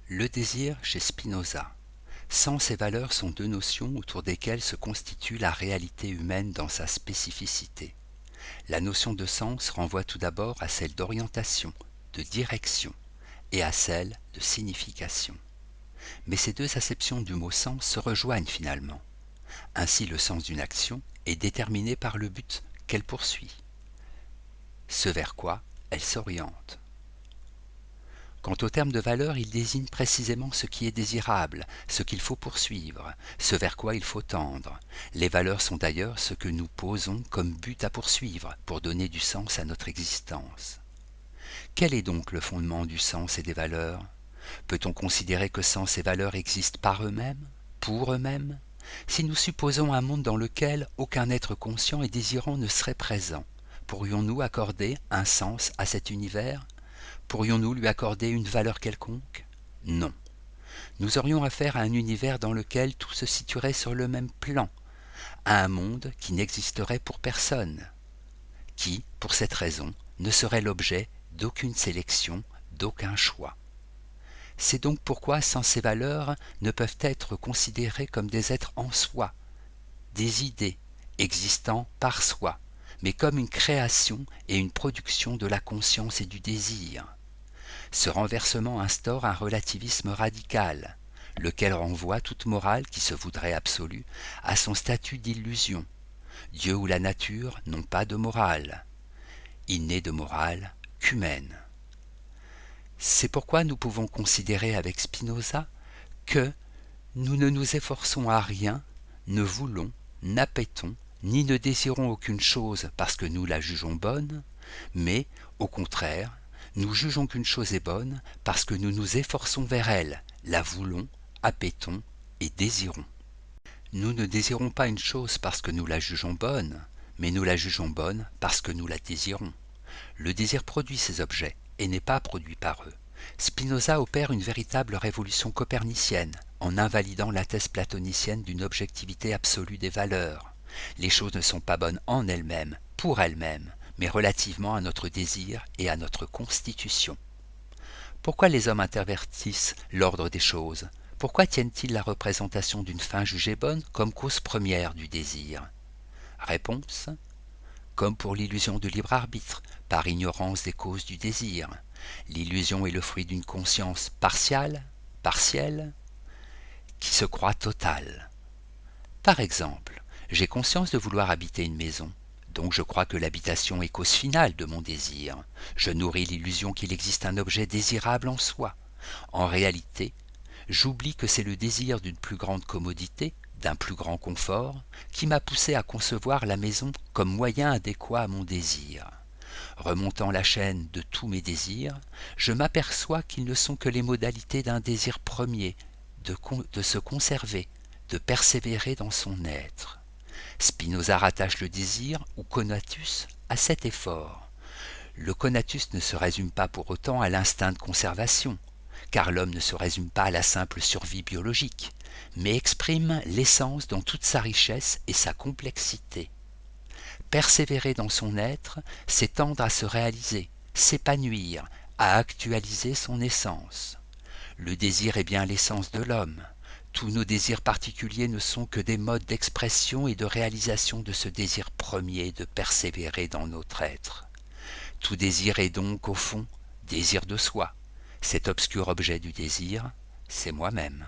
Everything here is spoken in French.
Le désir chez Spinoza. Sens et valeur sont deux notions autour desquelles se constitue la réalité humaine dans sa spécificité. La notion de sens renvoie tout d'abord à celle d'orientation, de direction, et à celle de signification. Mais ces deux acceptions du mot sens se rejoignent finalement. Ainsi, le sens d'une action est déterminé par le but qu'elle poursuit, ce vers quoi elle s'oriente. Quant au terme de valeur, il désigne précisément ce qui est désirable, ce qu'il faut poursuivre, ce vers quoi il faut tendre. Les valeurs sont d'ailleurs ce que nous posons comme but à poursuivre pour donner du sens à notre existence. Quel est donc le fondement du sens et des valeurs? Peut-on considérer que sens et valeurs existent par eux-mêmes, pour eux-mêmes? Si nous supposons un monde dans lequel aucun être conscient et désirant ne serait présent, pourrions-nous accorder un sens à cet univers? Pourrions-nous lui accorder une valeur quelconque? Non. Nous aurions affaire à un univers dans lequel tout se situerait sur le même plan, à un monde qui n'existerait pour personne, qui, pour cette raison, ne serait l'objet d'aucune sélection, d'aucun choix. C'est donc pourquoi sens et valeurs ne peuvent être considérés comme des êtres en soi, des idées, existant par soi, mais comme une création et une production de la conscience et du désir. Ce renversement instaure un relativisme radical, lequel renvoie toute morale qui se voudrait absolue à son statut d'illusion. Dieu ou la nature n'ont pas de morale. Il n'est de morale qu'humaine. C'est pourquoi nous pouvons considérer avec Spinoza que nous ne nous efforçons à rien, ne voulons, n'appétons, ni ne désirons aucune chose parce que nous la jugeons bonne, mais, au contraire, nous jugeons qu'une chose est bonne parce que nous nous efforçons vers elle, la voulons, appétons et désirons. Nous ne désirons pas une chose parce que nous la jugeons bonne, mais nous la jugeons bonne parce que nous la désirons. Le désir produit ces objets et n'est pas produit par eux. Spinoza opère une véritable révolution copernicienne en invalidant la thèse platonicienne d'une objectivité absolue des valeurs. Les choses ne sont pas bonnes en elles-mêmes, pour elles-mêmes, mais relativement à notre désir et à notre constitution. Pourquoi les hommes intervertissent l'ordre des choses? Pourquoi tiennent-ils la représentation d'une fin jugée bonne comme cause première du désir? Réponse: comme pour l'illusion de libre arbitre, par ignorance des causes du désir. L'illusion est le fruit d'une conscience partielle, qui se croit totale. Par exemple, j'ai conscience de vouloir habiter une maison, donc je crois que l'habitation est cause finale de mon désir. Je nourris l'illusion qu'il existe un objet désirable en soi. En réalité, j'oublie que c'est le désir d'une plus grande commodité, d'un plus grand confort, qui m'a poussé à concevoir la maison comme moyen adéquat à mon désir. Remontant la chaîne de tous mes désirs, je m'aperçois qu'ils ne sont que les modalités d'un désir premier, de se conserver, de persévérer dans son être. Spinoza rattache le désir, ou conatus, à cet effort. Le conatus ne se résume pas pour autant à l'instinct de conservation, car l'homme ne se résume pas à la simple survie biologique, mais exprime l'essence dans toute sa richesse et sa complexité. Persévérer dans son être, c'est tendre à se réaliser, s'épanouir, à actualiser son essence. Le désir est bien l'essence de l'homme. Tous nos désirs particuliers ne sont que des modes d'expression et de réalisation de ce désir premier de persévérer dans notre être. Tout désir est donc, au fond, désir de soi. Cet obscur objet du désir, c'est moi-même.